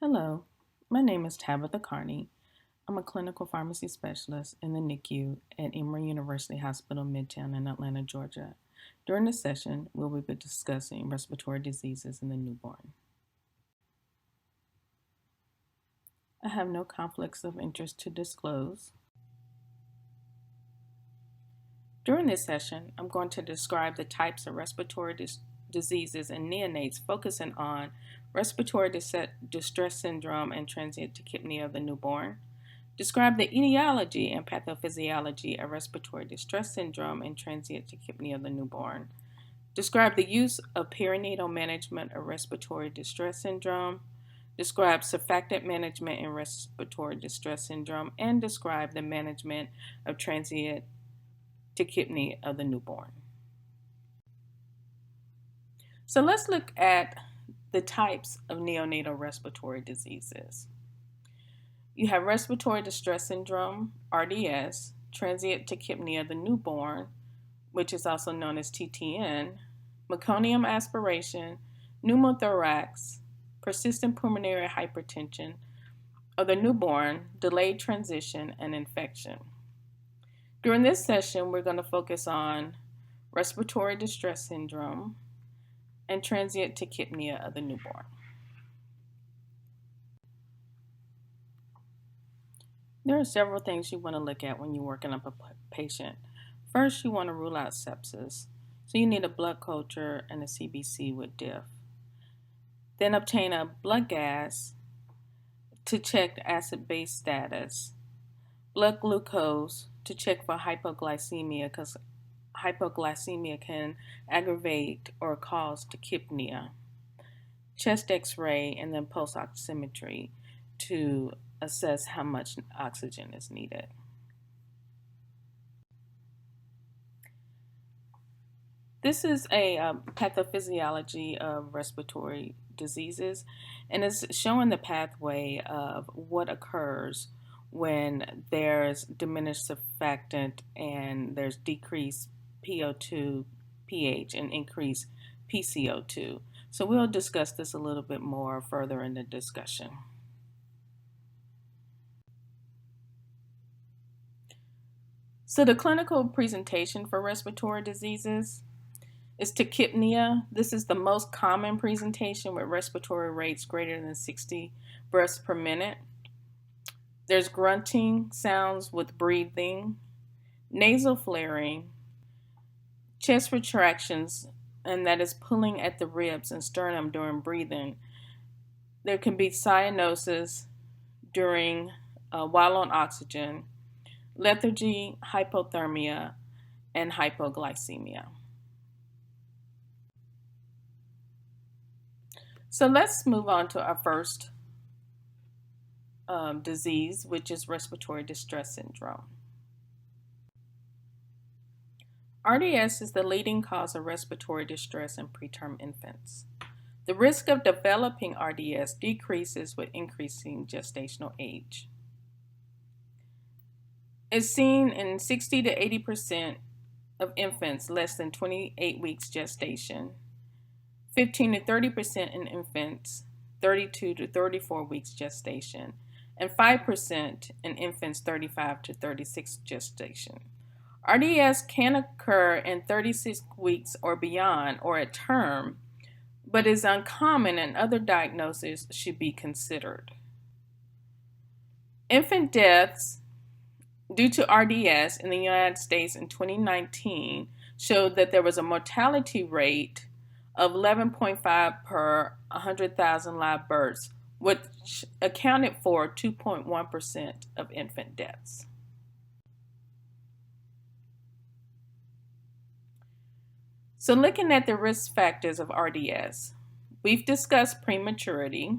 Hello, my name is Tabitha Carney. I'm a clinical pharmacy specialist in the NICU at Emory University Hospital, Midtown in Atlanta, Georgia. During this session, we will be discussing respiratory diseases in the newborn. I have no conflicts of interest to disclose. During this session, I'm going to describe the types of respiratory diseases in neonates, focusing on respiratory distress syndrome and transient tachypnea of the newborn. Describe the etiology and pathophysiology of respiratory distress syndrome and transient tachypnea of the newborn. Describe the use of perinatal management of respiratory distress syndrome. Describe surfactant management in respiratory distress syndrome. And describe the management of transient tachypnea of the newborn. So let's look at the types of neonatal respiratory diseases. You have respiratory distress syndrome, RDS, transient tachypnea of the newborn, which is also known as TTN, meconium aspiration, pneumothorax, persistent pulmonary hypertension of the newborn, delayed transition, and infection. During this session, we're going to focus on respiratory distress syndrome and transient tachypnea of the newborn. There are several things you want to look at when you're working up a patient. First, you want to rule out sepsis. So you need a blood culture and a CBC with diff. Then obtain a blood gas to check the acid-base status. Blood glucose to check for hypoglycemia, because hypoglycemia can aggravate or cause tachypnea. Chest x-ray and then pulse oximetry to assess how much oxygen is needed. This is a pathophysiology of respiratory diseases, and it's showing the pathway of what occurs when there's diminished surfactant and there's decreased PO2 pH and increased PCO2. So we'll discuss this a little bit more further in the discussion. So the clinical presentation for respiratory diseases is tachypnea. This is the most common presentation with respiratory rates greater than 60 breaths per minute. There's grunting sounds with breathing, nasal flaring, chest retractions, and that is pulling at the ribs and sternum during breathing. There can be cyanosis during while on oxygen, lethargy, hypothermia, and hypoglycemia. So let's move on to our first disease, which is respiratory distress syndrome. RDS is the leading cause of respiratory distress in preterm infants. The risk of developing RDS decreases with increasing gestational age. It's seen in 60 to 80% of infants less than 28 weeks gestation, 15 to 30% in infants 32 to 34 weeks gestation, and 5% in infants 35 to 36 gestation. RDS can occur in 36 weeks or beyond or at term, but is uncommon and other diagnoses should be considered. Infant deaths due to RDS in the United States in 2019 showed that there was a mortality rate of 11.5 per 100,000 live births, which accounted for 2.1% of infant deaths. So looking at the risk factors of RDS, we've discussed prematurity.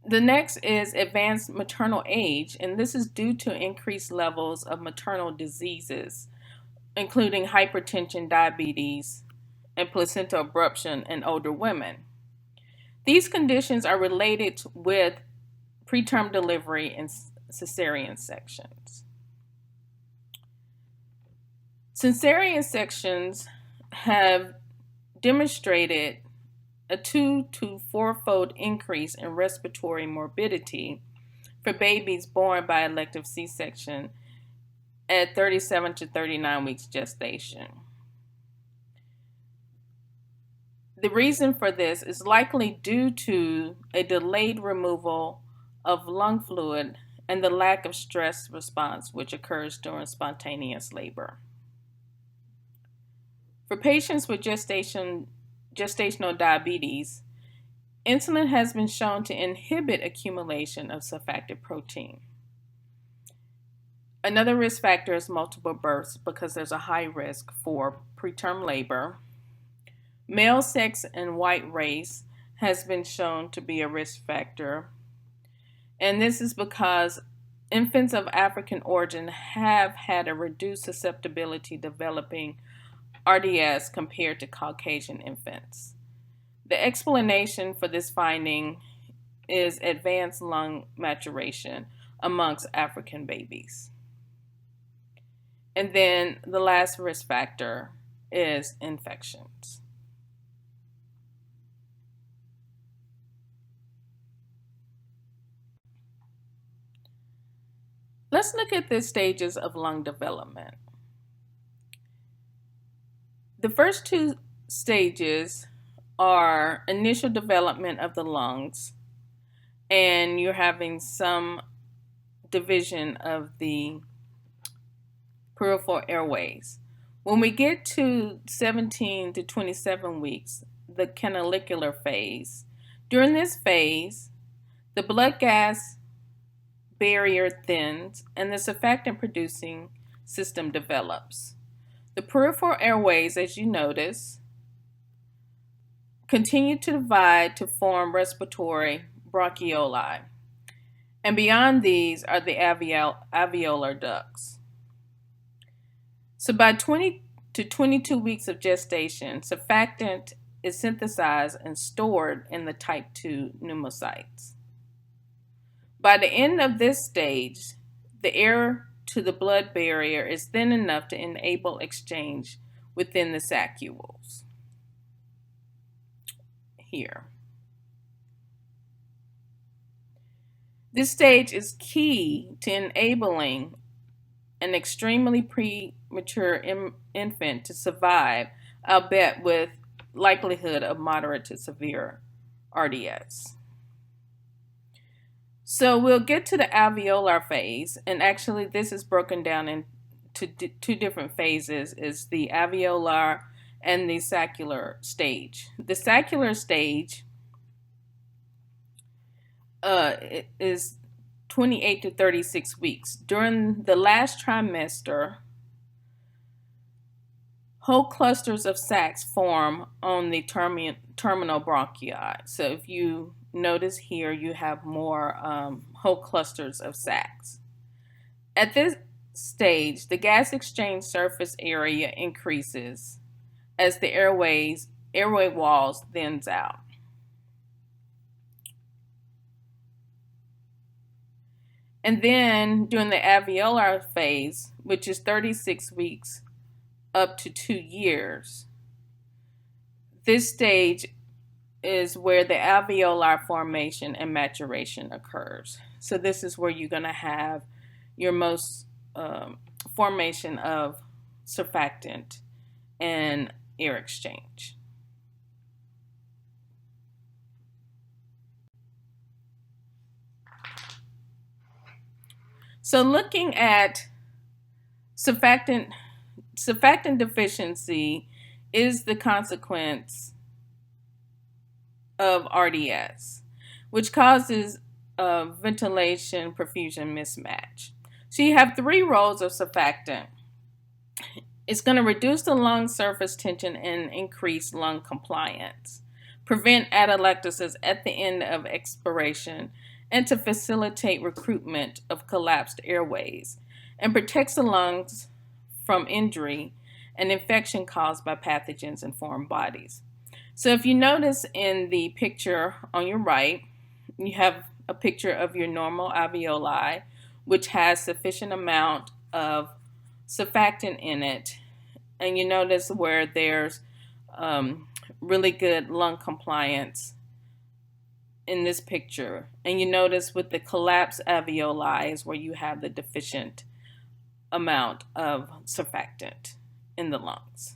The next is advanced maternal age, and this is due to increased levels of maternal diseases, including hypertension, diabetes, and placental abruption in older women. These conditions are related with preterm delivery and cesarean sections. Cesarean sections have demonstrated a 2 to 4-fold increase in respiratory morbidity for babies born by elective C-section at 37 to 39 weeks gestation. The reason for this is likely due to a delayed removal of lung fluid and the lack of stress response which occurs during spontaneous labor. For patients with gestational diabetes, insulin has been shown to inhibit accumulation of surfactant protein. Another risk factor is multiple births because there's a high risk for preterm labor. Male sex and white race has been shown to be a risk factor, and this is because infants of African origin have had a reduced susceptibility developing RDS compared to Caucasian infants. The explanation for this finding is advanced lung maturation amongst African babies. And then the last risk factor is infections. Let's look at the stages of lung development. The first two stages are initial development of the lungs, and you're having some division of the peripheral airways. When we get to 17 to 27 weeks, the canalicular phase, during this phase, the blood gas barrier thins and the surfactant producing system develops. The peripheral airways, as you notice, continue to divide to form respiratory bronchioli, and beyond these are the alveolar ducts. So by 20 to 22 weeks of gestation, surfactant is synthesized and stored in the type 2 pneumocytes. By the end of this stage, the air to the blood barrier is thin enough to enable exchange within the saccules. Here. This stage is key to enabling an extremely premature infant to survive, albeit with likelihood of moderate to severe RDS. So we'll get to the alveolar phase, and actually this is broken down into two different phases, is the alveolar and the saccular stage. The saccular stage is 28 to 36 weeks. During the last trimester, whole clusters of sacs form on the terminal bronchi. So if you notice here, you have more whole clusters of sacs. At this stage, the gas exchange surface area increases as the airway walls thins out. And then during the alveolar phase, which is 36 weeks up to 2 years, this stage is where the alveolar formation and maturation occurs. So this is where you're going to have your most formation of surfactant and air exchange. So looking at surfactant deficiency is the consequence of RDS, which causes a ventilation perfusion mismatch. So you have 3 roles of surfactant. It's going to reduce the lung surface tension and increase lung compliance, prevent atelectasis at the end of expiration, and to facilitate recruitment of collapsed airways, and protects the lungs from injury and infection caused by pathogens in foreign bodies. So if you notice in the picture on your right, you have a picture of your normal alveoli, which has sufficient amount of surfactant in it. And you notice where there's really good lung compliance in this picture. And you notice with the collapsed alveoli is where you have the deficient amount of surfactant in the lungs.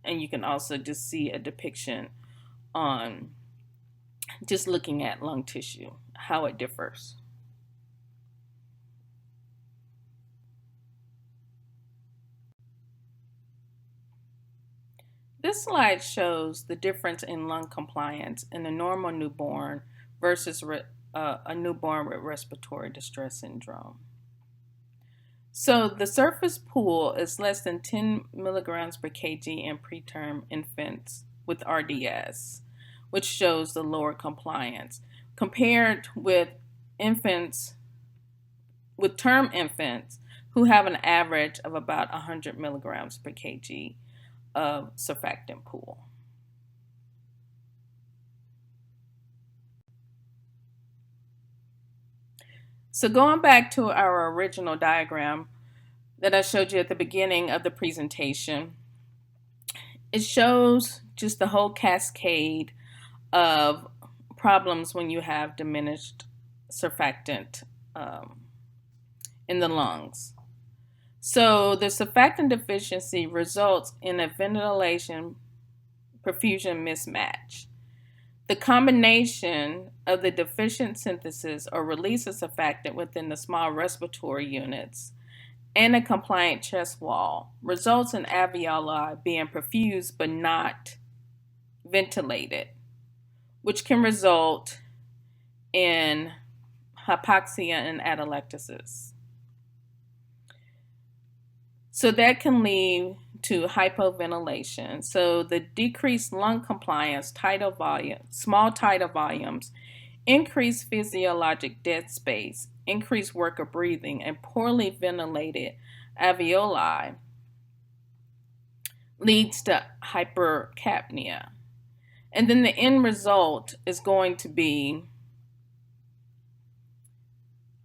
And you can also just see a depiction on just looking at lung tissue, how it differs. This slide shows the difference in lung compliance in a normal newborn versus a newborn with respiratory distress syndrome. So the surface pool is less than 10 milligrams per kg in preterm infants with RDS, which shows the lower compliance, compared with infants, with term infants who have an average of about 100 milligrams per kg of surfactant pool. So going back to our original diagram that I showed you at the beginning of the presentation, it shows just the whole cascade of problems when you have diminished surfactant in the lungs. So the surfactant deficiency results in a ventilation perfusion mismatch. The combination of the deficient synthesis or release of surfactant within the small respiratory units and a compliant chest wall results in alveoli being perfused but not ventilated, which can result in hypoxia and atelectasis. So that can lead to hypoventilation. So the decreased lung compliance, small tidal volumes, increased physiologic dead space, increased work of breathing, and poorly ventilated alveoli leads to hypercapnia. And then the end result is going to be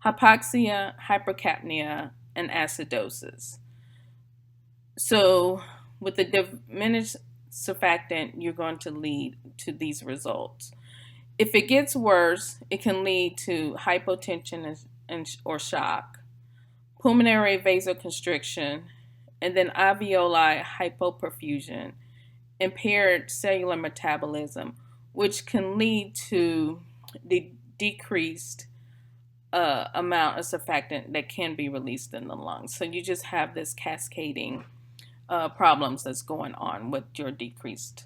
hypoxia, hypercapnia, and acidosis. So with the diminished surfactant, you're going to lead to these results. If it gets worse, it can lead to hypotension or shock, pulmonary vasoconstriction, and then alveoli hypoperfusion, impaired cellular metabolism, which can lead to the decreased amount of surfactant that can be released in the lungs. So you just have this cascading problems that's going on with your decreased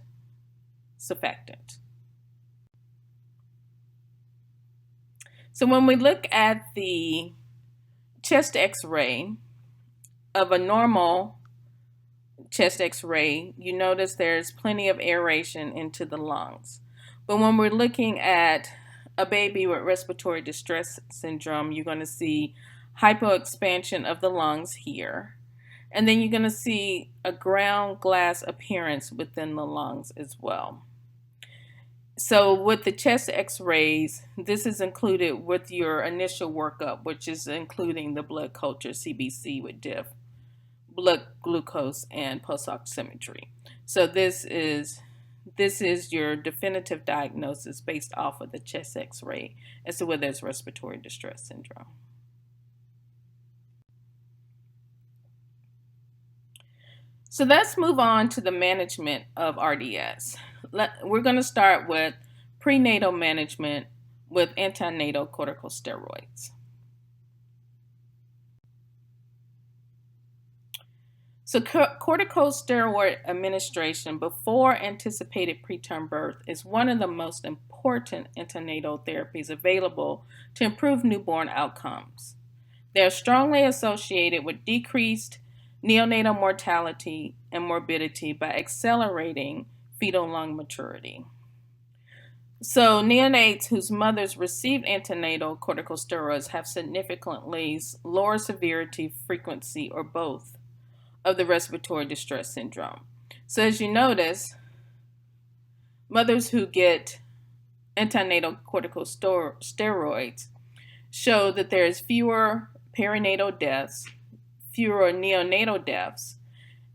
surfactant. So when we look at the chest x-ray of a normal chest x-ray, you notice there's plenty of aeration into the lungs. But when we're looking at a baby with respiratory distress syndrome, you're going to see hypoexpansion of the lungs here. And then you're going to see a ground glass appearance within the lungs as well. So with the chest x-rays, this is included with your initial workup, which is including the blood culture, CBC with diff, blood glucose, and pulse oximetry. So this is your definitive diagnosis based off of the chest x-ray as to whether it's respiratory distress syndrome. So let's move on to the management of RDS. We're going to start with prenatal management with antenatal corticosteroids. So corticosteroid administration before anticipated preterm birth is one of the most important antenatal therapies available to improve newborn outcomes. They are strongly associated with decreased neonatal mortality and morbidity by accelerating fetal lung maturity. So neonates whose mothers received antenatal corticosteroids have significantly lower severity, frequency, or both of the respiratory distress syndrome. So as you notice, mothers who get antenatal corticosteroids show that there is fewer perinatal deaths, fewer neonatal deaths,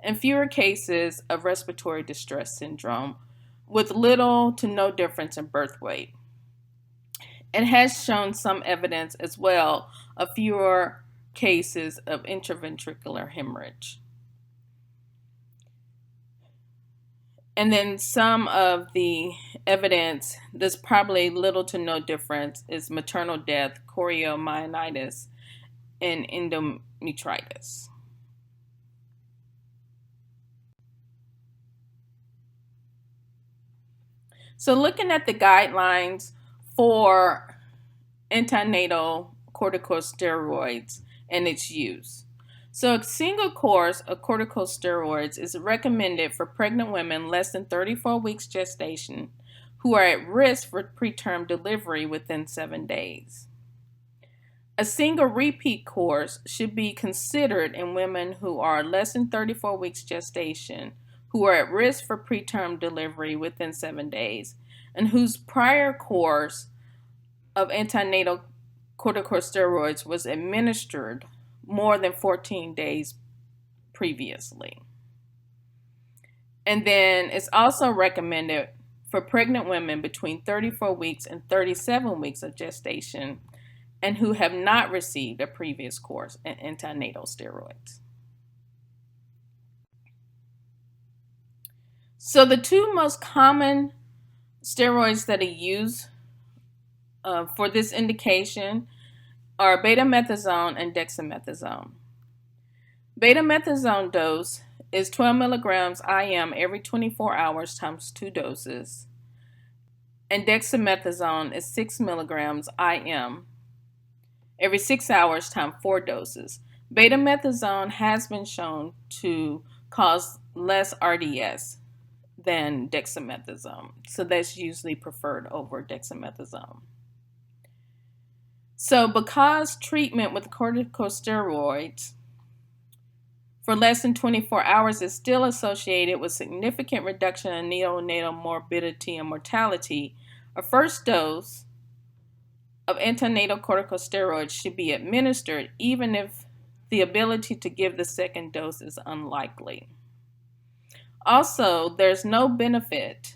and fewer cases of respiratory distress syndrome with little to no difference in birth weight. It has shown some evidence as well of fewer cases of intraventricular hemorrhage. And then some of the evidence that's probably little to no difference is maternal death, choriomyelitis, and endometritis. So looking at the guidelines for antenatal corticosteroids and its use. So a single course of corticosteroids is recommended for pregnant women less than 34 weeks gestation who are at risk for preterm delivery within 7 days. A single repeat course should be considered in women who are less than 34 weeks gestation who are at risk for preterm delivery within 7 days and whose prior course of antenatal corticosteroids was administered more than 14 days previously. And then it's also recommended for pregnant women between 34 weeks and 37 weeks of gestation and who have not received a previous course of antenatal steroids. So the two most common steroids that are used for this indication are betamethasone and dexamethasone. Betamethasone dose is 12 milligrams IM every 24 hours times 2 doses, and dexamethasone is 6 milligrams IM every 6 hours times 4 doses. Betamethasone has been shown to cause less RDS than dexamethasone, so that's usually preferred over dexamethasone. So because treatment with corticosteroids for less than 24 hours is still associated with significant reduction in neonatal morbidity and mortality, a first dose of antenatal corticosteroids should be administered even if the ability to give the second dose is unlikely. Also, there's no benefit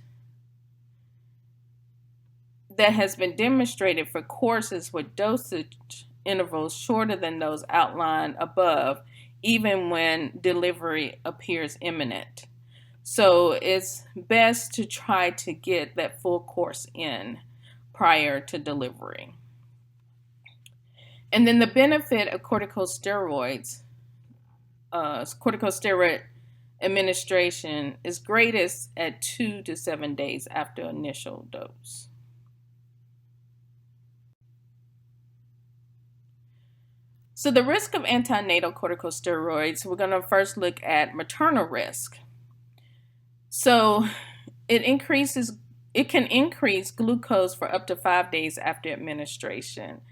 that has been demonstrated for courses with dosage intervals shorter than those outlined above, even when delivery appears imminent. So it's best to try to get that full course in prior to delivery. And then the benefit of corticosteroid administration is greatest at 2 to 7 days after initial dose. So the risk of antenatal corticosteroids, we're going to first look at maternal risk. So it can increase glucose for up to 5 days after administration.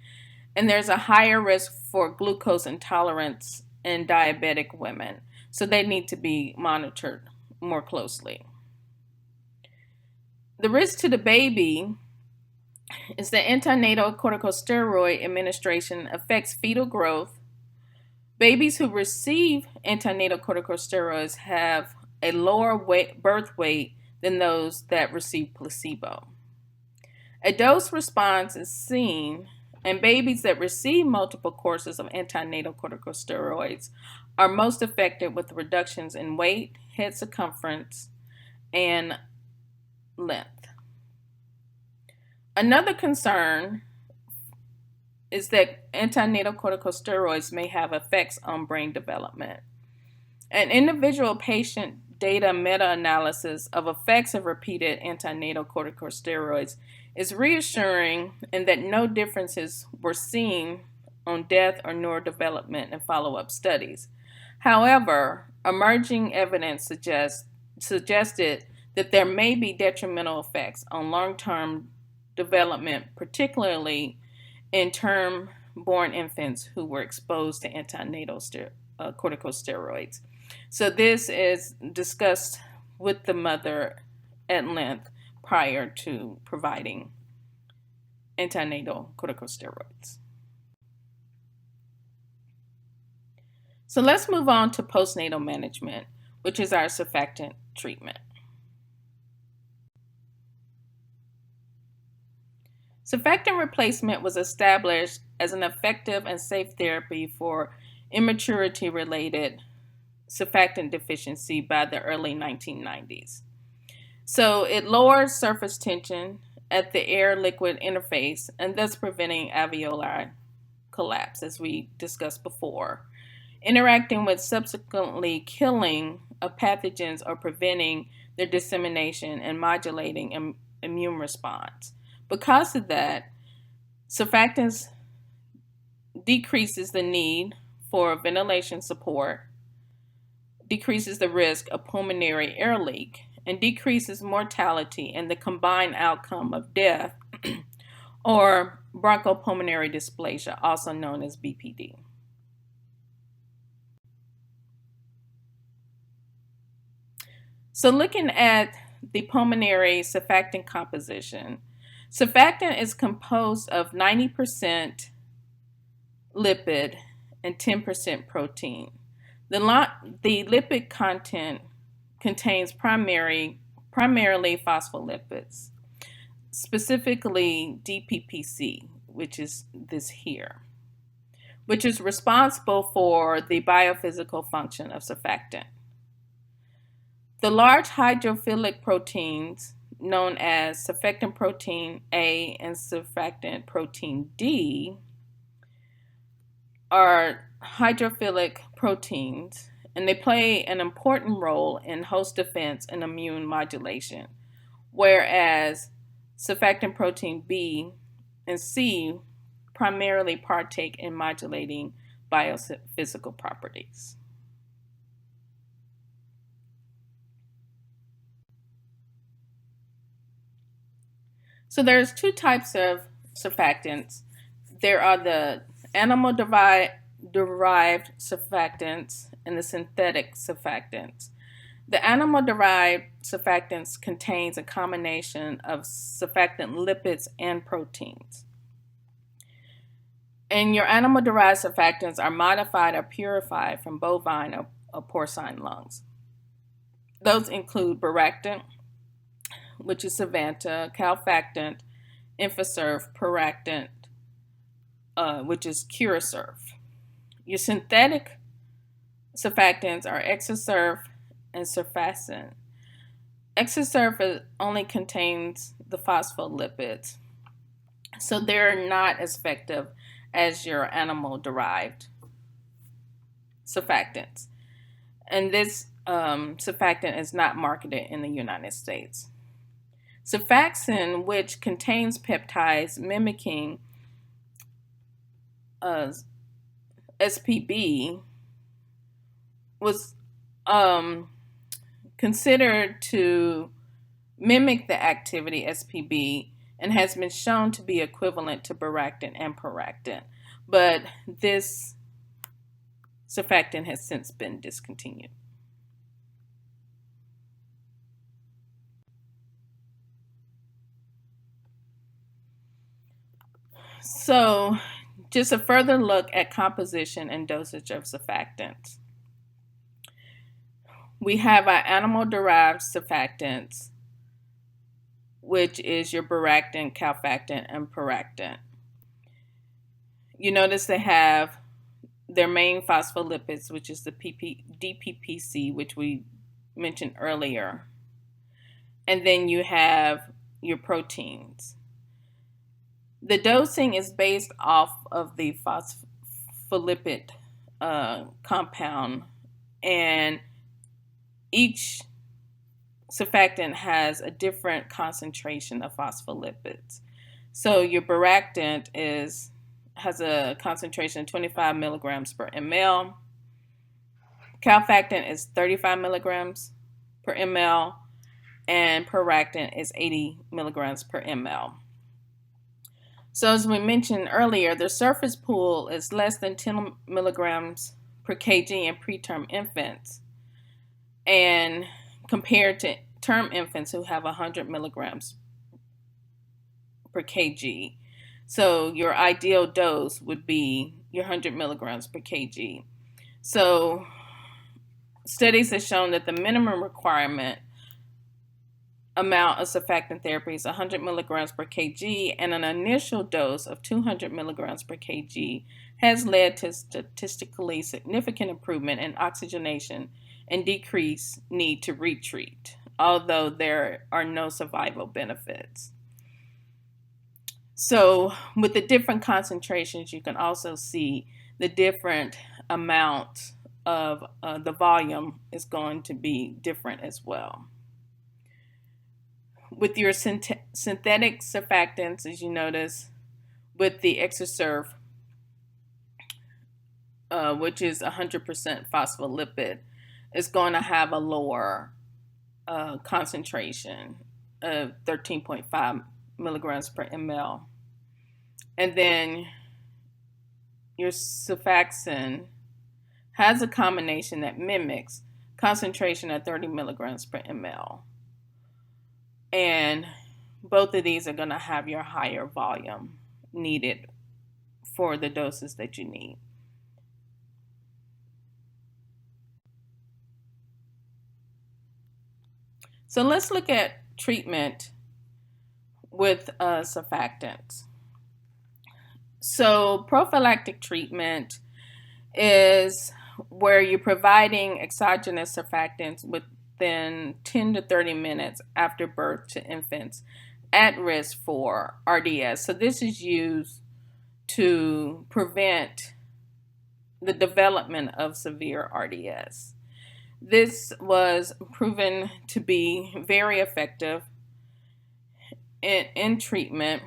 And there's a higher risk for glucose intolerance in diabetic women. So they need to be monitored more closely. The risk to the baby is that antenatal corticosteroid administration affects fetal growth. Babies who receive antenatal corticosteroids have a lower birth weight than those that receive placebo. A dose response is seen, and babies that receive multiple courses of antenatal corticosteroids are most affected with reductions in weight, head circumference, and length. Another concern is that antenatal corticosteroids may have effects on brain development. An individual patient data meta-analysis of effects of repeated antenatal corticosteroids is reassuring in that no differences were seen on death or neurodevelopment in follow-up studies. However, emerging evidence suggested that there may be detrimental effects on long-term development, particularly in term-born infants who were exposed to antenatal corticosteroids. So this is discussed with the mother at length prior to providing antenatal corticosteroids. So let's move on to postnatal management, which is our surfactant treatment. Surfactant replacement was established as an effective and safe therapy for immaturity-related surfactant deficiency by the early 1990s. So it lowers surface tension at the air-liquid interface and thus preventing alveolar collapse, as we discussed before, interacting with subsequently killing of pathogens or preventing their dissemination and modulating immune response. Because of that, surfactants decreases the need for ventilation support, decreases the risk of pulmonary air leak, and decreases mortality and the combined outcome of death or bronchopulmonary dysplasia, also known as BPD. So looking at the pulmonary surfactant composition, surfactant is composed of 90% lipid and 10% protein. The lipid content contains primarily phospholipids, specifically DPPC, which is this here, which is responsible for the biophysical function of surfactant. The large hydrophilic proteins, known as surfactant protein A and surfactant protein D, are hydrophilic proteins, and they play an important role in host defense and immune modulation, whereas surfactant protein B and C primarily partake in modulating biophysical properties. So there's two types of surfactants. There are the animal-derived surfactants and the synthetic surfactants. The animal-derived surfactants contains a combination of surfactant lipids and proteins. And your animal-derived surfactants are modified or purified from bovine or porcine lungs. Those include Baractant, which is Savanta, Calfactant, Infisurf, Peractant, which is Curasurf. Your synthetic surfactants are Exasurf and Surfactant. Exasurf only contains the phospholipids, so they're not as effective as your animal-derived surfactants. And this surfactant is not marketed in the United States. Surfactant, which contains peptides mimicking SPB, was considered to mimic the activity SPB and has been shown to be equivalent to Baractant and Peractant, but this surfactant has since been discontinued. So, just a further look at composition and dosage of surfactants. We have our animal-derived surfactants, which is your Baractant, Calfactant, and Peractant. You notice they have their main phospholipids, which is the DPPC, which we mentioned earlier. And then you have your proteins. The dosing is based off of the phospholipid compound, and each surfactant has a different concentration of phospholipids. So your Baractant has a concentration of 25 milligrams per ml. Calfactant is 35 milligrams per ml, and Peractant is 80 milligrams per ml. So as we mentioned earlier, the surface pool is less than 10 milligrams per kg in preterm infants, and compared to term infants who have 100 milligrams per kg. So your ideal dose would be your 100 milligrams per kg. So studies have shown that the minimum requirement amount of surfactant therapy is 100 milligrams per kg, and an initial dose of 200 milligrams per kg has led to statistically significant improvement in oxygenation and decreased need to retreat, although there are no survival benefits. So with the different concentrations, you can also see the different amount of the volume is going to be different as well. With your synthetic surfactants, as you notice, with the Exosurf, which is 100% phospholipid, is going to have a lower concentration of 13.5 milligrams per ml. And then your Surfaxin has a combination that mimics concentration at 30 milligrams per ml. And both of these are going to have your higher volume needed for the doses that you need. So let's look at treatment with surfactants. So prophylactic treatment is where you're providing exogenous surfactants within 10 to 30 minutes after birth to infants at risk for RDS. So this is used to prevent the development of severe RDS. This was proven to be very effective in treatment,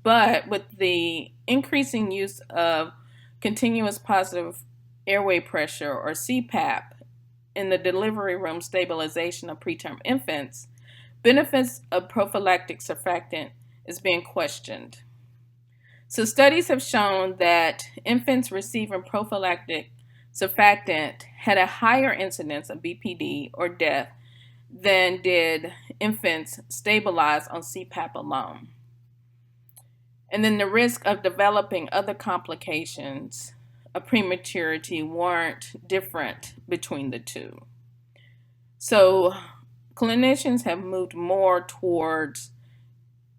but with the increasing use of continuous positive airway pressure, or CPAP, in the delivery room stabilization of preterm infants, benefits of prophylactic surfactant is being questioned. So studies have shown that infants receiving prophylactic surfactant had a higher incidence of BPD or death than did infants stabilized on CPAP alone. And then the risk of developing other complications of prematurity weren't different between the two. So clinicians have moved more towards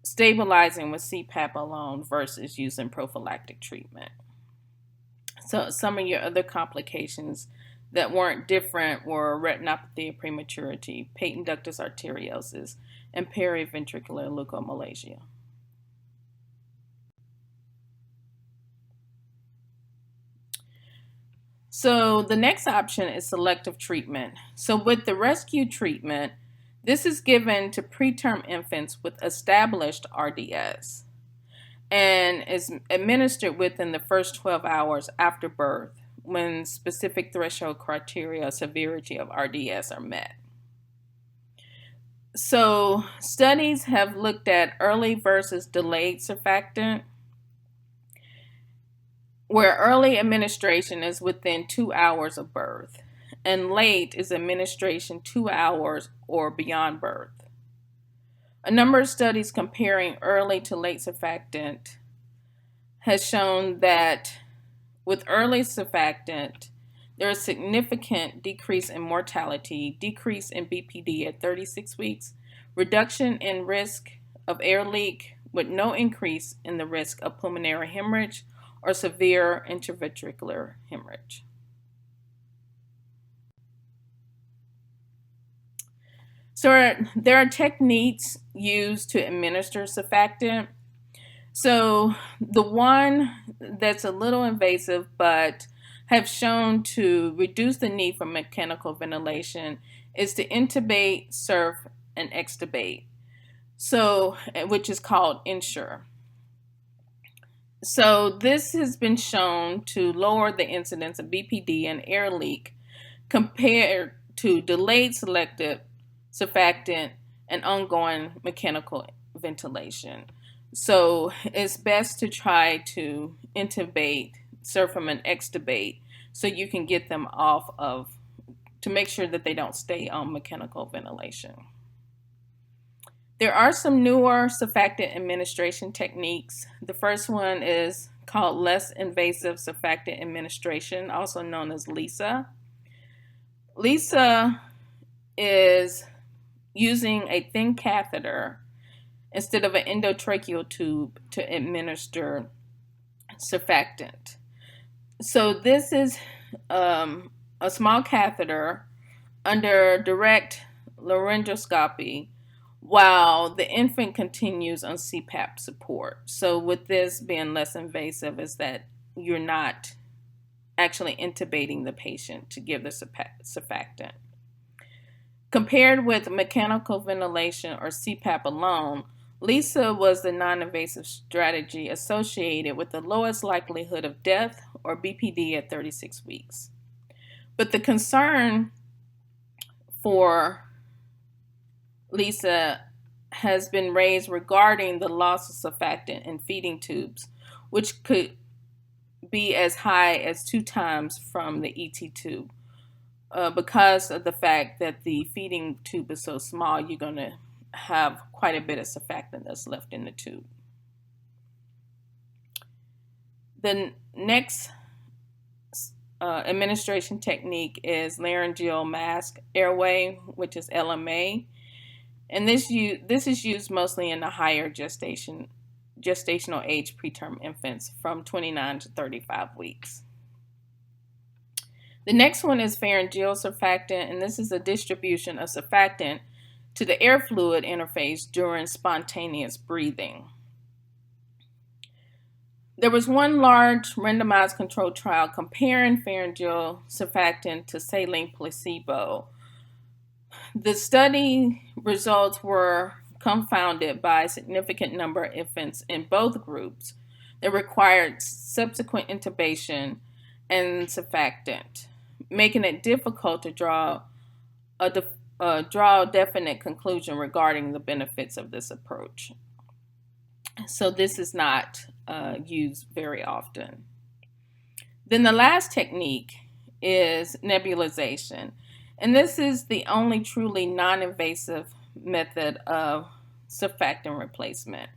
stabilizing with CPAP alone versus using prophylactic treatment. So some of your other complications that weren't different were retinopathy of prematurity, patent ductus arteriosus, and periventricular leukomalacia. So the next option is selective treatment. So with the rescue treatment, this is given to preterm infants with established RDS and is administered within the first 12 hours after birth when specific threshold criteria of severity of RDS are met. So studies have looked at early versus delayed surfactant, where early administration is within 2 hours of birth, and late is administration 2 hours or beyond birth. A number of studies comparing early to late surfactant has shown that with early surfactant, there is significant decrease in mortality, decrease in BPD at 36 weeks, reduction in risk of air leak with no increase in the risk of pulmonary hemorrhage or severe intraventricular hemorrhage. So there are techniques used to administer surfactant. So the one that's a little invasive but have shown to reduce the need for mechanical ventilation is to intubate, surf, and extubate, so which is called insure. So this has been shown to lower the incidence of BPD and air leak compared to delayed selective surfactant and ongoing mechanical ventilation. So it's best to try to intubate, surf them, and extubate so you can get them off of, to make sure that they don't stay on mechanical ventilation. There are some newer surfactant administration techniques. The first one is called less invasive surfactant administration, also known as LISA. LISA is using a thin catheter instead of an endotracheal tube to administer surfactant. So this is a small catheter under direct laryngoscopy while the infant continues on CPAP support. So with this being less invasive is that you're not actually intubating the patient to give the surfactant. Compared with mechanical ventilation or CPAP alone, LISA was the non-invasive strategy associated with the lowest likelihood of death or BPD at 36 weeks. But the concern for LISA has been raised regarding the loss of surfactant in feeding tubes, which could be as high as 2 times from the ET tube. Because of the fact that the feeding tube is so small, you're going to have quite a bit of surfactant that's left in the tube. The next administration technique is laryngeal mask airway, which is LMA. And this is used mostly in the higher gestational age preterm infants from 29 to 35 weeks. The next one is pharyngeal surfactant, and this is a distribution of surfactant to the air fluid interface during spontaneous breathing. There was one large randomized controlled trial comparing pharyngeal surfactant to saline placebo. The study results were confounded by a significant number of infants in both groups that required subsequent intubation and surfactant, making it difficult to draw a definite conclusion regarding the benefits of this approach. So this is not used very often. Then the last technique is nebulization. And this is the only truly non-invasive method of surfactant replacement.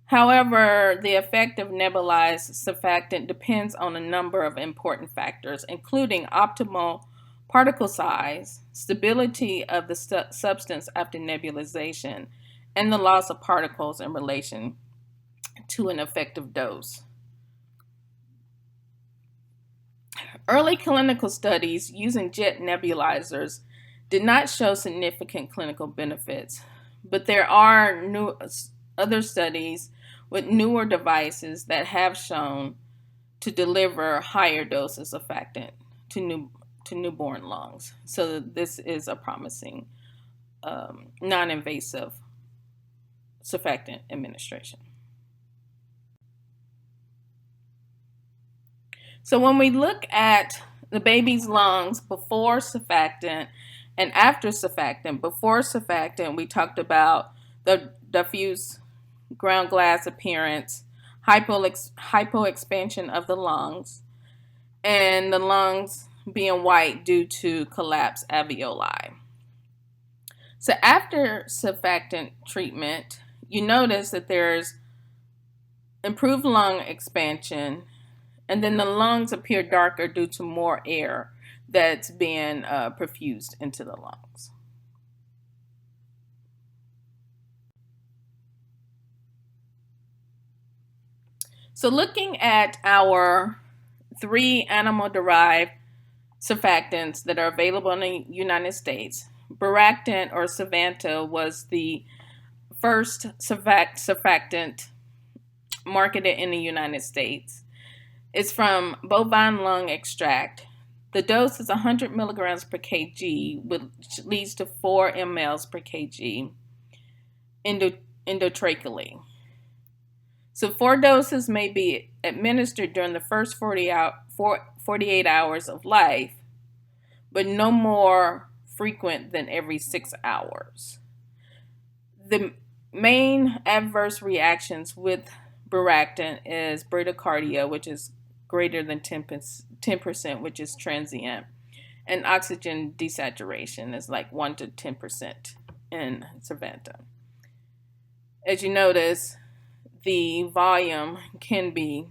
However, the effect of nebulized surfactant depends on a number of important factors, including optimal particle size, stability of the substance after nebulization, and the loss of particles in relation to an effective dose. Early clinical studies using jet nebulizers did not show significant clinical benefits, but there are other studies with newer devices that have shown to deliver higher doses of surfactant to newborn lungs. So this is a promising non-invasive surfactant administration. So when we look at the baby's lungs before surfactant and after surfactant, before surfactant, we talked about the diffuse ground glass appearance, hypoexpansion of the lungs, and the lungs being white due to collapsed alveoli. So after surfactant treatment, you notice that there's improved lung expansion, and then the lungs appear darker due to more air that's being perfused into the lungs. So looking at our 3 animal-derived surfactants that are available in the United States, Baractant or Savanta was the first surfactant marketed in the United States. It's from bovine lung extract. The dose is 100 milligrams per kg, which leads to 4 mLs per kg endotracheally. So 4 doses may be administered during the first 48 hours of life, but no more frequent than every 6 hours. The main adverse reactions with Baractant is bradycardia, which is greater than 10%, which is transient, and oxygen desaturation is like 1 to 10% in Savanta. As you notice, the volume can be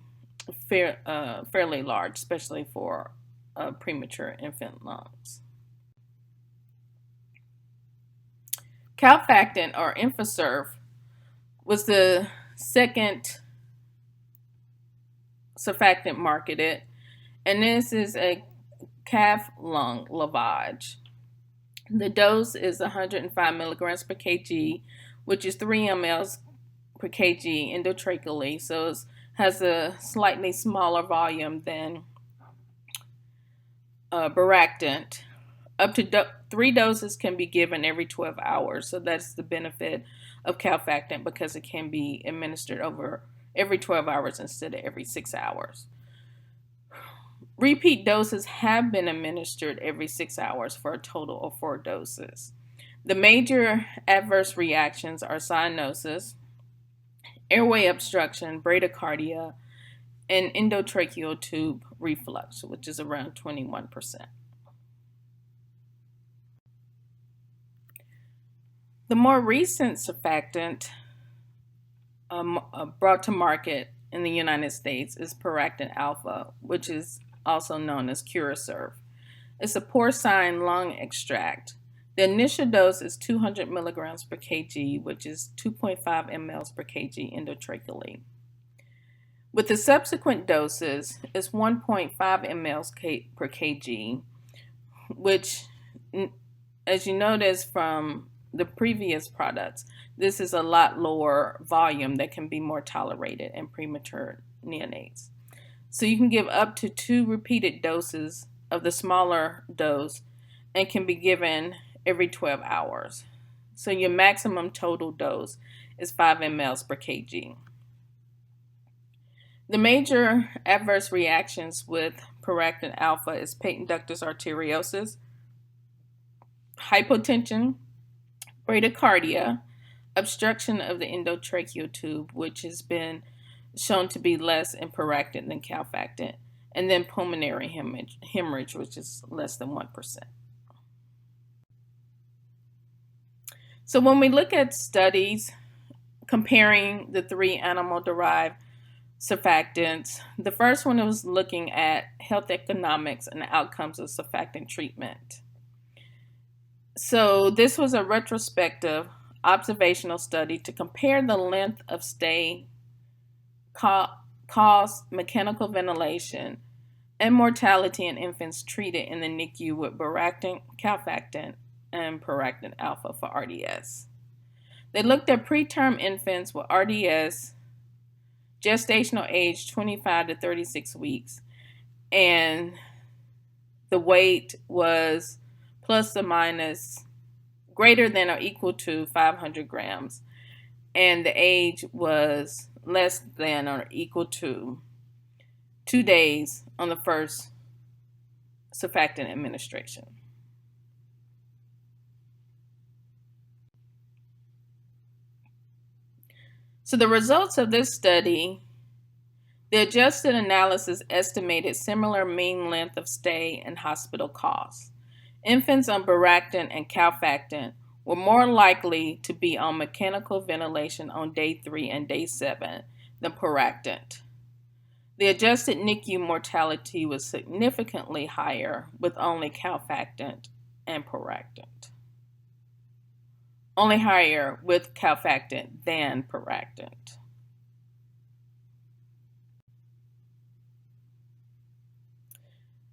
fairly large, especially for premature infant lungs. Calfactant or Infisurf was the second surfactant marketed, and this is a calf lung lavage. The dose is 105 milligrams per kg, which is 3 mLs per kg endotracheally, so it has a slightly smaller volume than Baractant. Up to 3 doses can be given every 12 hours, so that's the benefit of calfactant because it can be administered over every 12 hours instead of every 6 hours. Repeat doses have been administered every 6 hours for a total of 4 doses. The major adverse reactions are cyanosis, airway obstruction, bradycardia, and endotracheal tube reflux, which is around 21%. The more recent surfactant brought to market in the United States is Paractin Alpha, which is also known as Curasurf. It's a porcine lung extract. The initial dose is 200 milligrams per kg, which is 2.5 mLs per kg endotracheally. With the subsequent doses, it's 1.5 mLs per kg, which, as you notice from the previous products, this is a lot lower volume that can be more tolerated in premature neonates. So you can give up to 2 repeated doses of the smaller dose and can be given every 12 hours. So your maximum total dose is 5 mLs per kg. The major adverse reactions with Paractin Alpha is patent ductus arteriosus, hypotension, bradycardia, obstruction of the endotracheal tube, which has been shown to be less in Paractin than calfactant, and then pulmonary hemorrhage, which is less than 1%. So when we look at studies comparing the 3 animal-derived surfactants, the first one was looking at health economics and outcomes of surfactant treatment. So this was a retrospective observational study to compare the length of stay, cost, mechanical ventilation, and mortality in infants treated in the NICU with Baractin, calfactant, and Paractin Alpha for RDS. They looked at preterm infants with RDS, gestational age 25 to 36 weeks, and the weight was plus or minus greater than or equal to 500 grams, and the age was less than or equal to 2 days on the first surfactant administration. So the results of this study, the adjusted analysis estimated similar mean length of stay and hospital costs. Infants on Baractin and calfactant were more likely to be on mechanical ventilation on day 3 and day 7 than Paractant. The adjusted NICU mortality was significantly higher with only calfactant and Paractant. Only higher with calfactant than Paractant.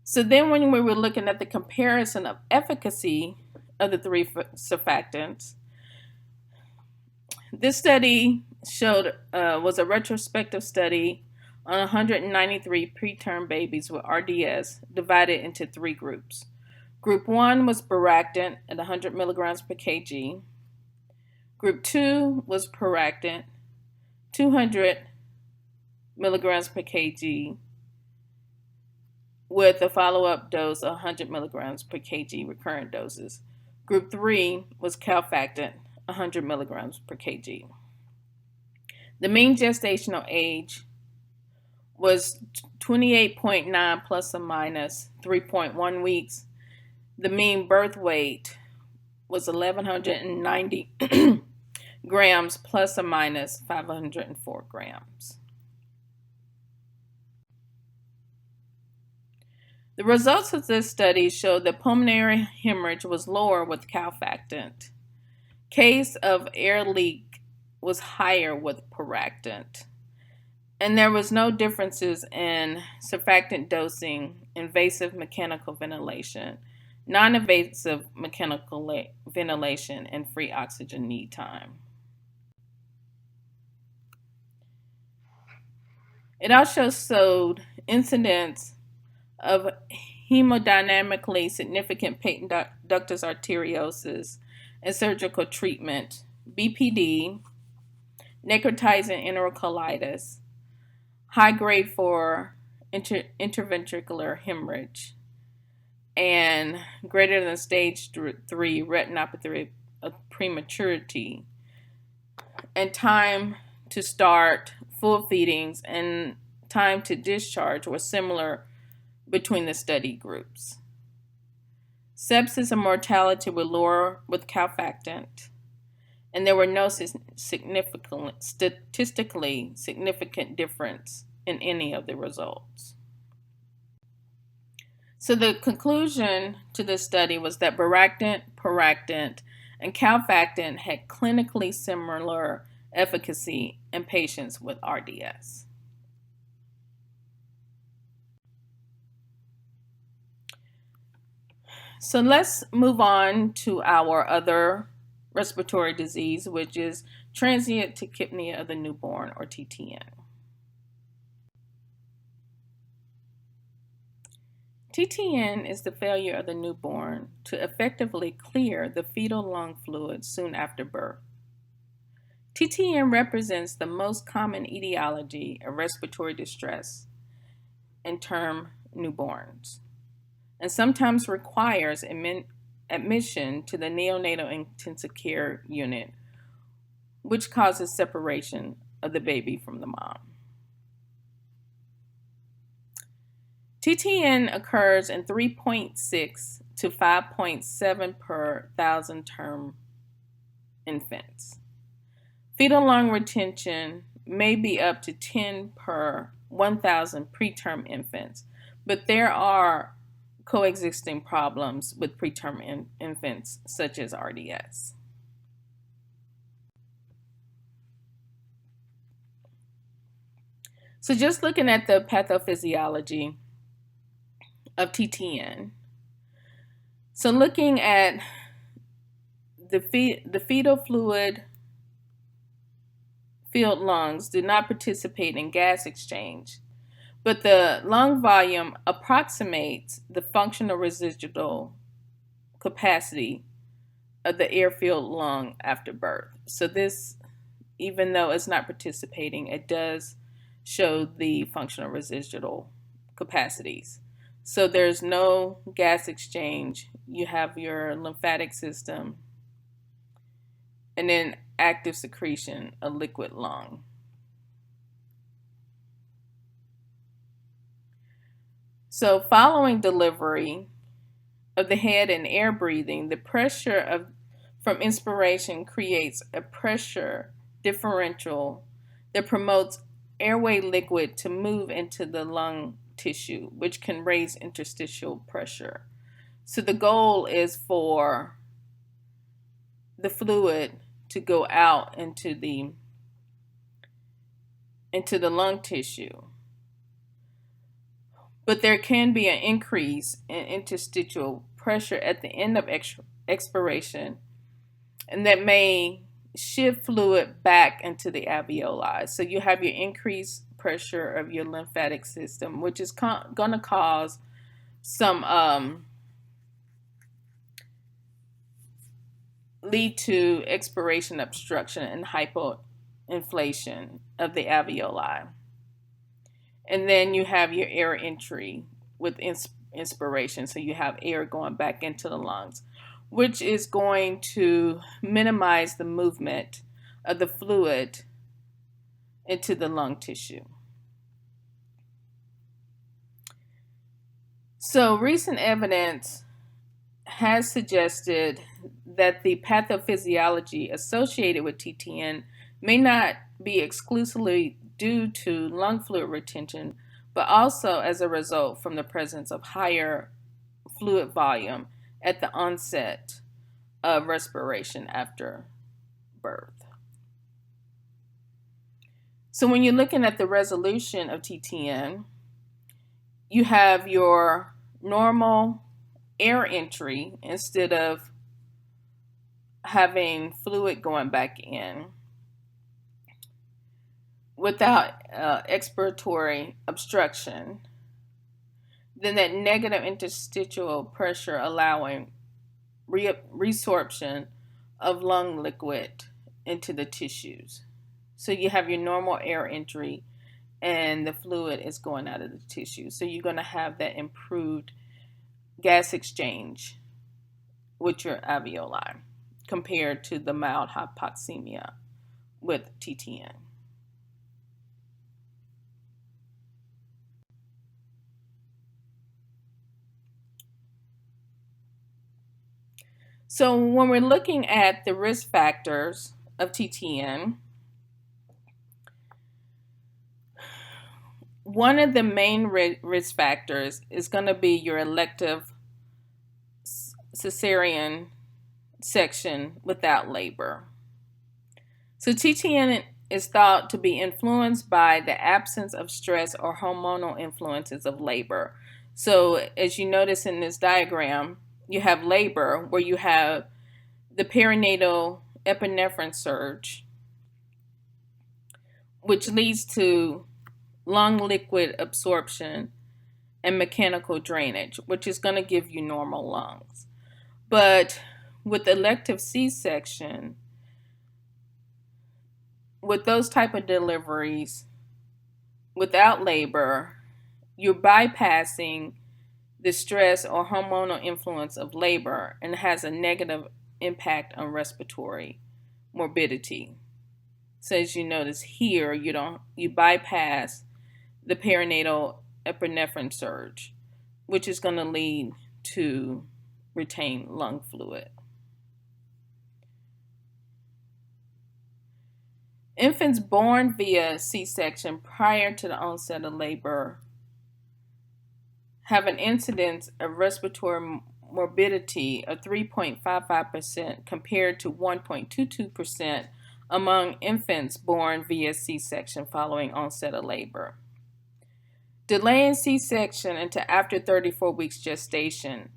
So then when we were looking at the comparison of efficacy of the 3 surfactants, this study was a retrospective study on 193 preterm babies with RDS divided into 3 groups. Group 1 was Baractant at 100 milligrams per kg. Group 2 was Paractant, 200 milligrams per kg, with a follow-up dose of 100 milligrams per kg recurrent doses. Group 3 was calfactant, 100 milligrams per kg. The mean gestational age was 28.9 plus or minus 3.1 weeks. The mean birth weight was 1,190 grams plus or minus 504 grams. The results of this study showed that pulmonary hemorrhage was lower with calfactant. case of air leak was higher with Paractant. And there was no differences in surfactant dosing, invasive mechanical ventilation, non-invasive mechanical ventilation, and free oxygen need time. It also showed incidents of hemodynamically significant patent ductus arteriosus and surgical treatment, BPD, necrotizing enterocolitis, high grade 4 interventricular hemorrhage, and greater than stage 3 retinopathy of prematurity, and time to start full feedings and time to discharge were similar between the study groups. Sepsis and mortality were lower with calfactant, and there were no statistically significant difference in any of the results. So the conclusion to this study was that Paractant, and calfactant had clinically similar efficacy in patients with RDS. So let's move on to our other respiratory disease, which is transient tachypnea of the newborn, or TTN. TTN is the failure of the newborn to effectively clear the fetal lung fluid soon after birth. TTN represents the most common etiology of respiratory distress in term newborns, and sometimes requires admission to the neonatal intensive care unit, which causes separation of the baby from the mom. TTN occurs in 3.6 to 5.7 per thousand term infants. Fetal lung retention may be up to 10 per 1,000 preterm infants, but there are coexisting problems with preterm infants, such as RDS. So just looking at the pathophysiology of TTN. So looking at the fetal fluid filled lungs do not participate in gas exchange, but the lung volume approximates the functional residual capacity of the air-filled lung after birth. So this, even though it's not participating, it does show the functional residual capacities. So there's no gas exchange. You have your lymphatic system, and then active secretion, a liquid lung. So following delivery of the head and air breathing, the pressure from inspiration creates a pressure differential that promotes airway liquid to move into the lung tissue, which can raise interstitial pressure. So the goal is for the fluid to go out into the lung tissue. But there can be an increase in interstitial pressure at the end of expiration, and that may shift fluid back into the alveoli. So you have your increased pressure of your lymphatic system, which is going to cause some lead to expiration obstruction and hypoinflation of the alveoli. And then you have your air entry with inspiration. So you have air going back into the lungs, which is going to minimize the movement of the fluid into the lung tissue. So recent evidence has suggested that the pathophysiology associated with TTN may not be exclusively due to lung fluid retention, but also as a result from the presence of higher fluid volume at the onset of respiration after birth. So when you're looking at the resolution of TTN, you have your normal air entry instead of having fluid going back in without expiratory obstruction. Then that negative interstitial pressure allowing resorption of lung liquid into the tissues. So you have your normal air entry and the fluid is going out of the tissue. So you're going to have that improved gas exchange with your alveoli compared to the mild hypoxemia with TTN. So when we're looking at the risk factors of TTN, one of the main risk factors is going to be your elective cesarean section without labor. So TTN is thought to be influenced by the absence of stress or hormonal influences of labor. So as you notice in this diagram, you have labor where you have the perinatal epinephrine surge, which leads to lung liquid absorption and mechanical drainage, which is going to give you normal lungs. But with elective C-section, with those type of deliveries without labor, you're bypassing the stress or hormonal influence of labor and has a negative impact on respiratory morbidity. So as you notice here, you bypass the perinatal epinephrine surge, which is going to lead to retained lung fluid. Infants born via C-section prior to the onset of labor have an incidence of respiratory morbidity of 3.55% compared to 1.22% among infants born via C-section following onset of labor. Delaying C-section into after 34 weeks gestation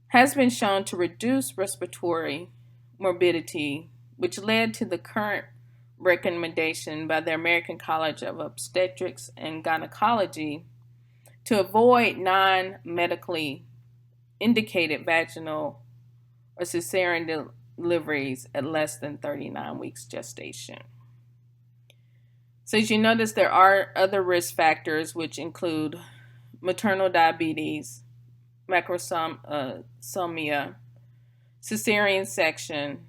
has been shown to reduce respiratory morbidity, which led to the current recommendation by the American College of Obstetrics and Gynecology to avoid non-medically indicated vaginal or cesarean deliveries at less than 39 weeks gestation. So as you notice, there are other risk factors which include maternal diabetes, macrosomia, cesarean section,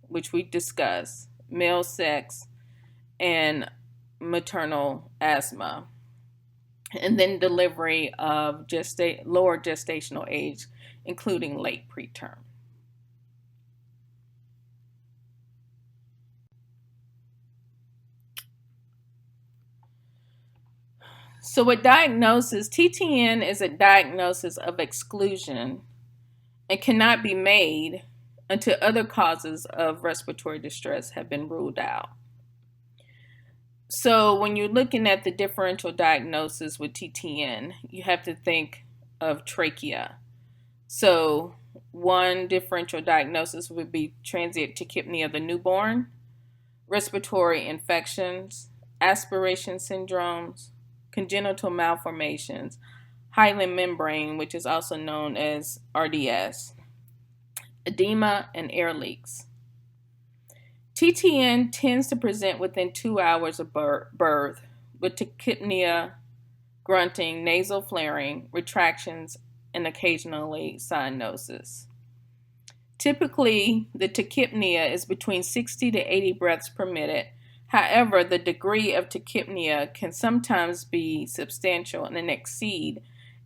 which we discussed, male sex, and maternal asthma, and then delivery of lower gestational age, including late preterm. So with diagnosis, TTN is a diagnosis of exclusion and cannot be made until other causes of respiratory distress have been ruled out. So when you're looking at the differential diagnosis with TTN, you have to think of trachea. So one differential diagnosis would be transient tachypnea of the newborn, respiratory infections, aspiration syndromes, congenital malformations, hyaline membrane, which is also known as RDS, edema, and air leaks. TTN tends to present within 2 hours of birth with tachypnea, grunting, nasal flaring, retractions, and occasionally cyanosis. Typically, the tachypnea is between 60 to 80 breaths per minute. However, the degree of tachypnea can sometimes be substantial and exceed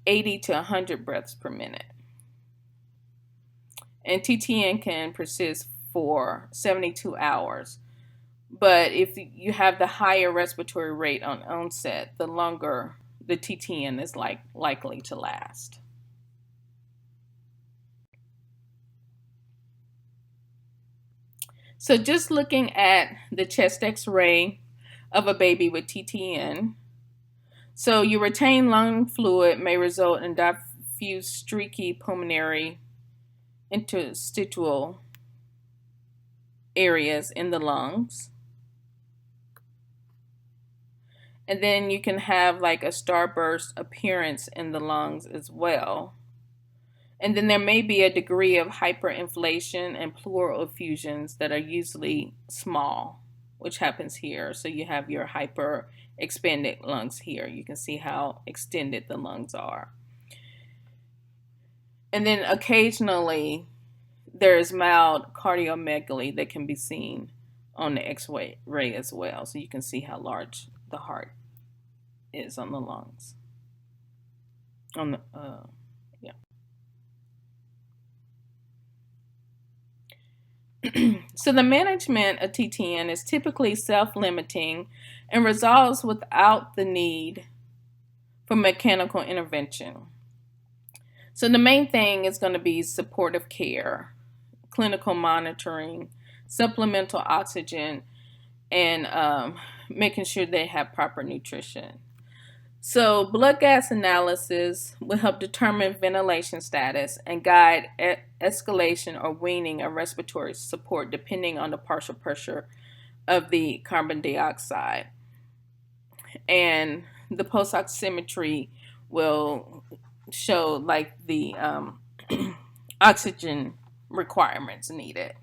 80 to 100 breaths per minute. And TTN can persist for 72 hours. But if you have the higher respiratory rate on onset, the longer the TTN is likely to last. So just looking at the chest x-ray of a baby with TTN, so your retained lung fluid may result in diffuse streaky pulmonary interstitial areas in the lungs. And then you can have like a starburst appearance in the lungs as well. And then there may be a degree of hyperinflation and pleural effusions that are usually small, which happens here. So you have your hyper expanded lungs here. You can see how extended the lungs are. And then occasionally there is mild cardiomegaly that can be seen on the x-ray as well. So you can see how large the heart is on the lungs. On the yeah. So the management of TTN is typically self-limiting and resolves without the need for mechanical intervention. So the main thing is going to be supportive care, clinical monitoring, supplemental oxygen, and making sure they have proper nutrition. So blood gas analysis will help determine ventilation status and guide escalation or weaning of respiratory support depending on the partial pressure of the carbon dioxide. And the pulse oximetry will show like the oxygen requirements needed.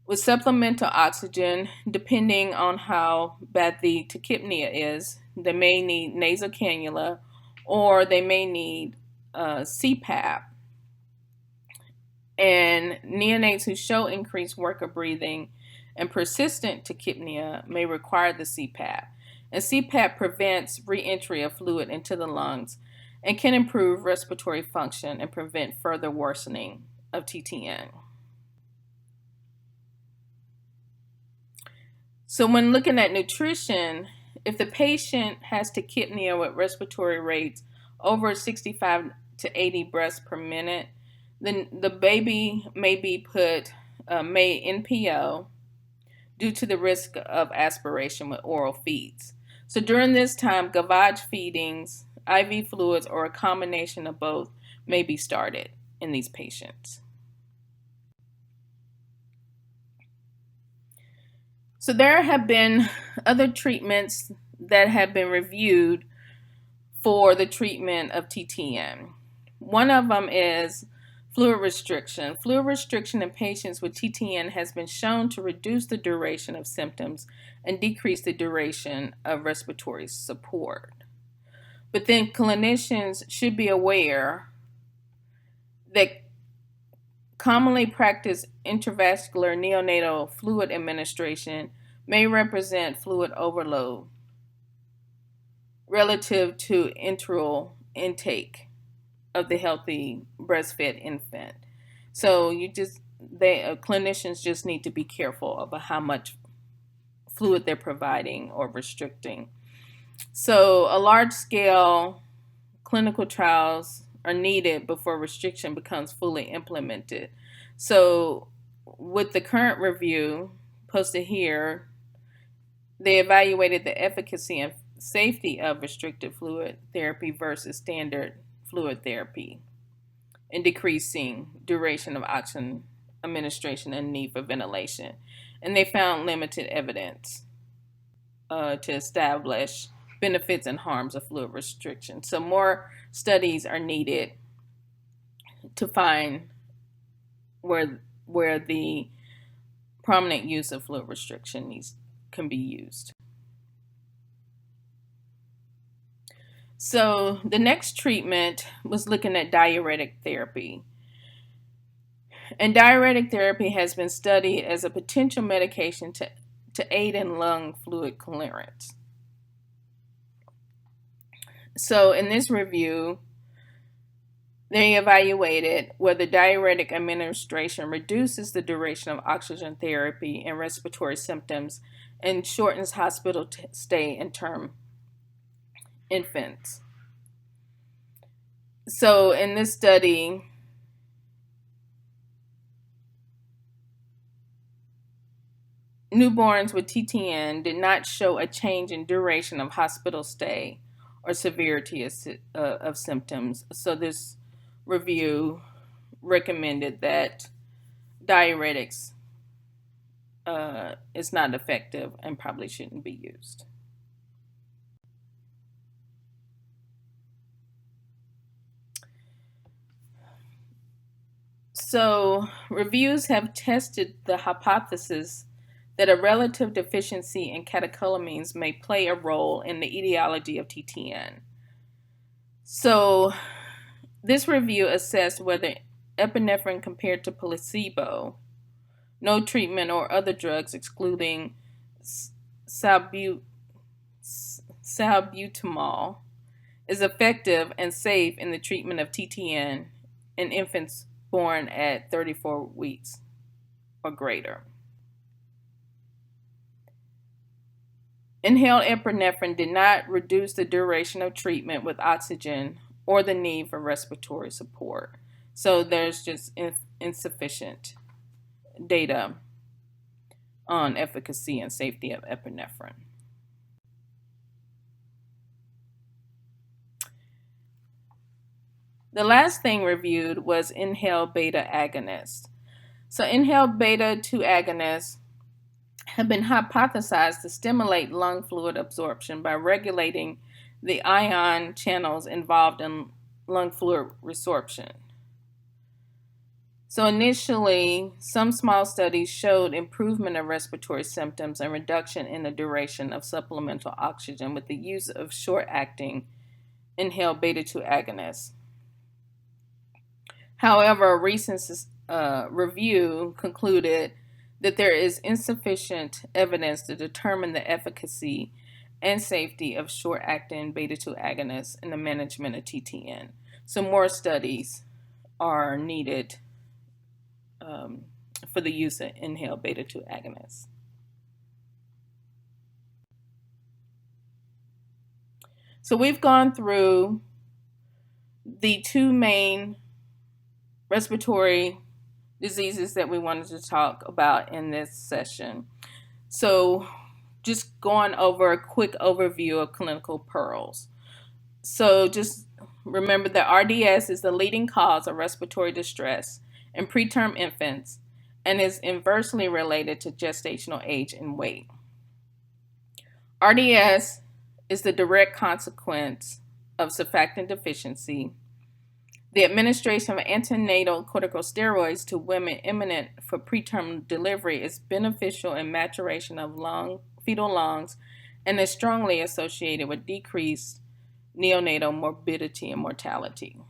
With supplemental oxygen, depending on how bad the tachypnea is, they may need nasal cannula or they may need CPAP. And neonates who show increased work of breathing and persistent tachypnea may require the CPAP. And CPAP prevents re-entry of fluid into the lungs and can improve respiratory function and prevent further worsening of TTN. So when looking at nutrition, if the patient has tachypnea with respiratory rates over 65 to 80 breaths per minute, then the baby may be put may NPO due to the risk of aspiration with oral feeds. So during this time, gavage feedings, IV fluids, or a combination of both may be started in these patients. So there have been other treatments that have been reviewed for the treatment of TTN. One of them is fluid restriction. Fluid restriction in patients with TTN has been shown to reduce the duration of symptoms and decrease the duration of respiratory support. But then clinicians should be aware that commonly practiced intravascular neonatal fluid administration may represent fluid overload relative to enteral intake of the healthy breastfed infant. So clinicians just need to be careful about how much fluid they're providing or restricting. So a large-scale clinical trials are needed before restriction becomes fully implemented. So with the current review posted here, they evaluated the efficacy and safety of restricted fluid therapy versus standard fluid therapy in decreasing duration of oxygen administration and need for ventilation. And they found limited evidence to establish benefits and harms of fluid restriction. So more studies are needed to find where the prominent use of fluid restriction can be used. So the next treatment was looking at diuretic therapy. And diuretic therapy has been studied as a potential medication to aid in lung fluid clearance. So in this review, they evaluated whether diuretic administration reduces the duration of oxygen therapy and respiratory symptoms and shortens hospital stay in term infants. So in this study, newborns with TTN did not show a change in duration of hospital stay or severity of symptoms. So this review recommended that diuretics is not effective and probably shouldn't be used. So reviews have tested the hypothesis that a relative deficiency in catecholamines may play a role in the etiology of TTN. So this review assessed whether epinephrine compared to placebo, no treatment or other drugs excluding salbutamol, is effective and safe in the treatment of TTN in infants born at 34 weeks or greater. Inhaled epinephrine did not reduce the duration of treatment with oxygen or the need for respiratory support. So there's just insufficient data on efficacy and safety of epinephrine. The last thing reviewed was inhaled beta agonists. So inhaled beta 2 agonists have been hypothesized to stimulate lung fluid absorption by regulating the ion channels involved in lung fluid resorption. So initially, some small studies showed improvement of respiratory symptoms and reduction in the duration of supplemental oxygen with the use of short-acting inhaled beta 2 agonists. However, a recent review concluded that there is insufficient evidence to determine the efficacy and safety of short-acting beta-2 agonists in the management of TTN. So more studies are needed for the use of inhaled beta-2 agonists. So we've gone through the two main respiratory diseases that we wanted to talk about in this session. So just going over a quick overview of clinical pearls. So just remember that RDS is the leading cause of respiratory distress in preterm infants and is inversely related to gestational age and weight. RDS is the direct consequence of surfactant deficiency. The administration of antenatal corticosteroids to women imminent for preterm delivery is beneficial in maturation of fetal lungs and is strongly associated with decreased neonatal morbidity and mortality.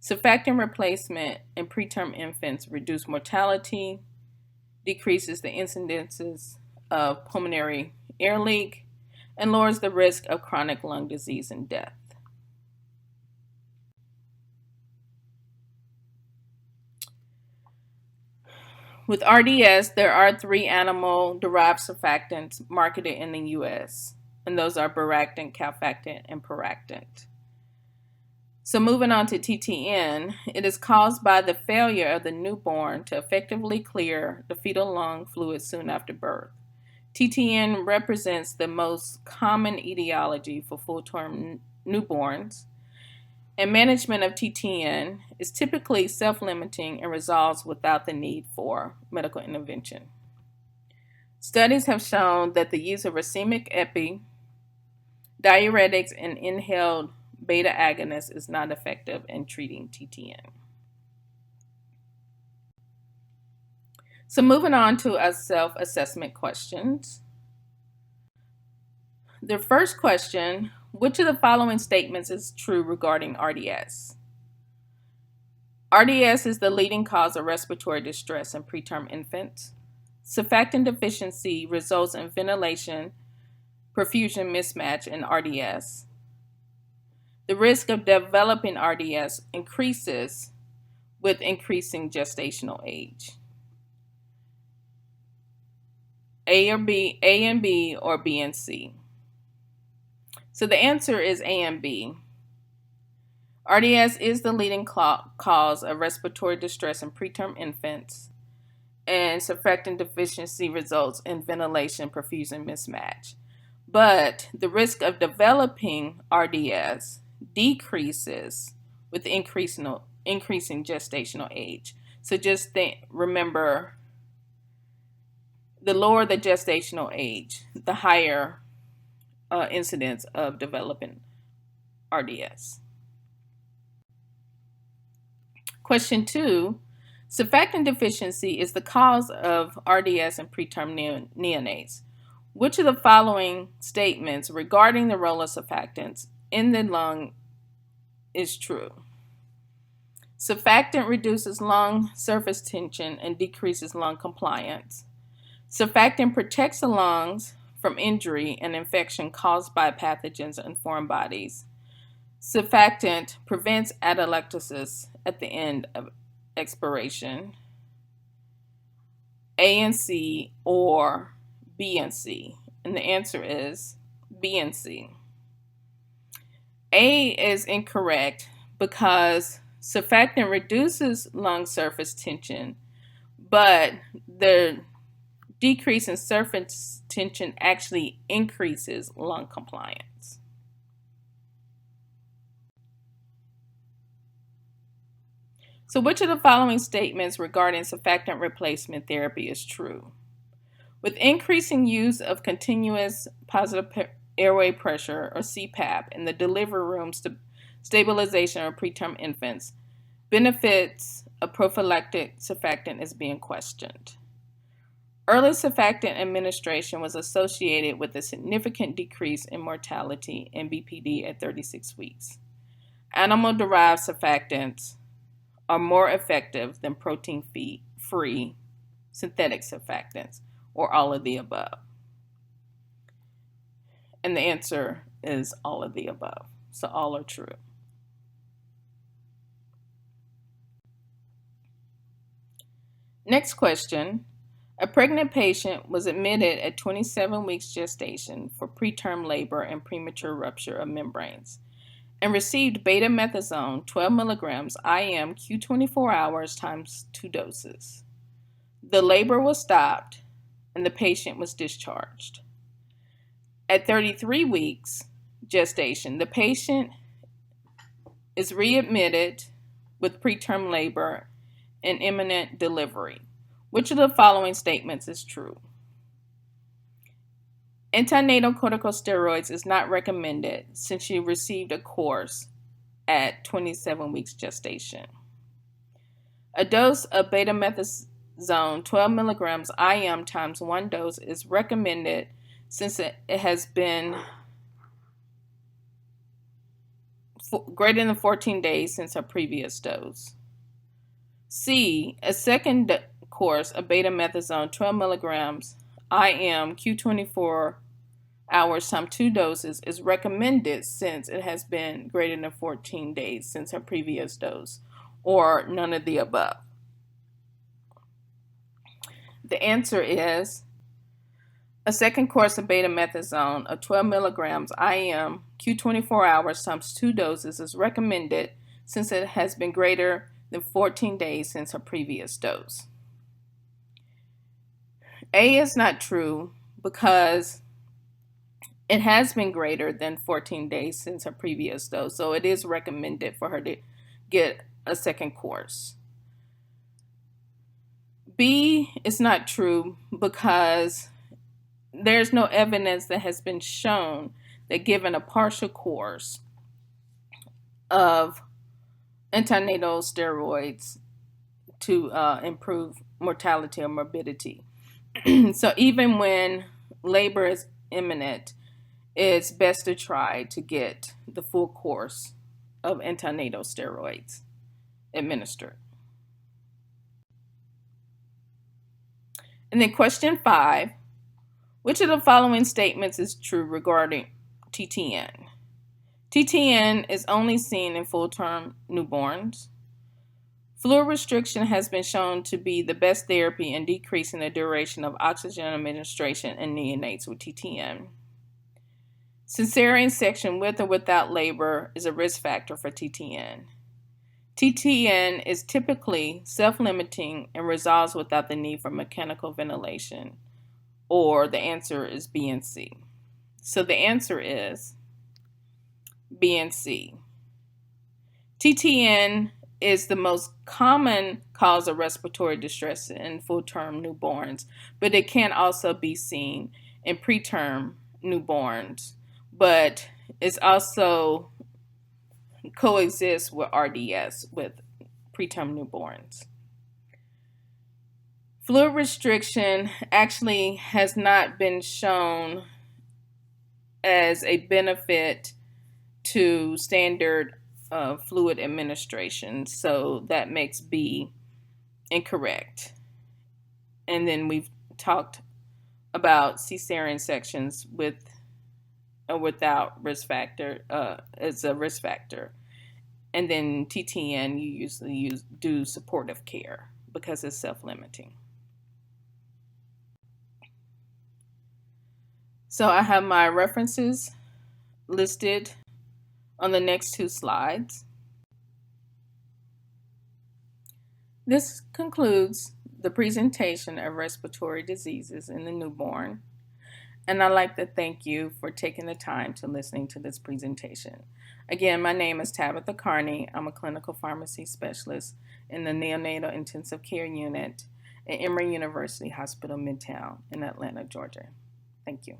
Surfactant replacement in preterm infants reduces mortality, decreases the incidences of pulmonary air leak, and lowers the risk of chronic lung disease and death. With RDS, there are 3 animal-derived surfactants marketed in the U.S., and those are Baractant, Calfactant, and Peractant. So moving on to TTN, it is caused by the failure of the newborn to effectively clear the fetal lung fluid soon after birth. TTN represents the most common etiology for full-term newborns, and management of TTN is typically self-limiting and resolves without the need for medical intervention. Studies have shown that the use of racemic epi, diuretics, and inhaled beta agonists is not effective in treating TTN. So moving on to our self-assessment questions. The first question, which of the following statements is true regarding RDS? RDS is the leading cause of respiratory distress in preterm infants. Surfactant deficiency results in ventilation perfusion mismatch in RDS. The risk of developing RDS increases with increasing gestational age. A and B, or B and C. So the answer is A and B. RDS is the leading cause of respiratory distress in preterm infants, and surfactant deficiency results in ventilation perfusion mismatch. But the risk of developing RDS decreases with increasing gestational age. So just remember, the lower the gestational age, the higher incidence of developing RDS. Question 2, surfactant deficiency is the cause of RDS in preterm neonates. Which of the following statements regarding the role of surfactants in the lung is true? Surfactant reduces lung surface tension and decreases lung compliance. Surfactant protects the lungs from injury and infection caused by pathogens and foreign bodies. Surfactant prevents atelectasis at the end of expiration. A and C or B and C? And the answer is B and C. A is incorrect because surfactant reduces lung surface tension, but the decrease in surface tension actually increases lung compliance. So which of the following statements regarding surfactant replacement therapy is true? With increasing use of continuous positive airway pressure, or CPAP, in the delivery room stabilization of preterm infants, benefits of prophylactic surfactant is being questioned. Early surfactant administration was associated with a significant decrease in mortality and BPD at 36 weeks. Animal-derived surfactants are more effective than protein-free synthetic surfactants, or all of the above. And the answer is all of the above. So all are true. Next question. A pregnant patient was admitted at 27 weeks gestation for preterm labor and premature rupture of membranes and received betamethasone 12 milligrams IM Q24 hours times 2 doses. The labor was stopped and the patient was discharged. At 33 weeks gestation, the patient is readmitted with preterm labor and imminent delivery. Which of the following statements is true? Antenatal corticosteroids is not recommended since she received a course at 27 weeks gestation. A dose of betamethasone 12 milligrams IM times 1 dose is recommended since it has been greater than 14 days since her previous dose. C, a second course of betamethasone 12 milligrams IM Q24 hours times 2 doses is recommended since it has been greater than 14 days since her previous dose, or none of the above. The answer is a second course of betamethasone of 12 milligrams IM Q24 hours times 2 doses is recommended since it has been greater than 14 days since her previous dose. A is not true because it has been greater than 14 days since her previous dose, so it is recommended for her to get a second course. B is not true because there's no evidence that has been shown that given a partial course of antenatal steroids to improve mortality or morbidity. So even when labor is imminent, it's best to try to get the full course of antenatal steroids administered. And then question 5, which of the following statements is true regarding TTN? TTN is only seen in full-term newborns. Fluid restriction has been shown to be the best therapy in decreasing the duration of oxygen administration in neonates with TTN. Cesarean section with or without labor is a risk factor for TTN. TTN is typically self-limiting and resolves without the need for mechanical ventilation, or the answer is B and C. So the answer is B and C. TTN is the most common cause of respiratory distress in full-term newborns, but it can also be seen in preterm newborns, but it's also coexists with RDS with preterm newborns. Fluid restriction actually has not been shown as a benefit to standard fluid administration, so that makes B incorrect. And then we've talked about cesarean sections with or without risk factor as a risk factor. And then TTN, you usually do supportive care because it's self-limiting. So I have my references listed on the next two slides. This concludes the presentation of respiratory diseases in the newborn, and I'd like to thank you for taking the time to listening to this presentation. Again, my name is Tabitha Carney. I'm a clinical pharmacy specialist in the neonatal intensive care unit at Emory University Hospital Midtown in Atlanta, Georgia. Thank you.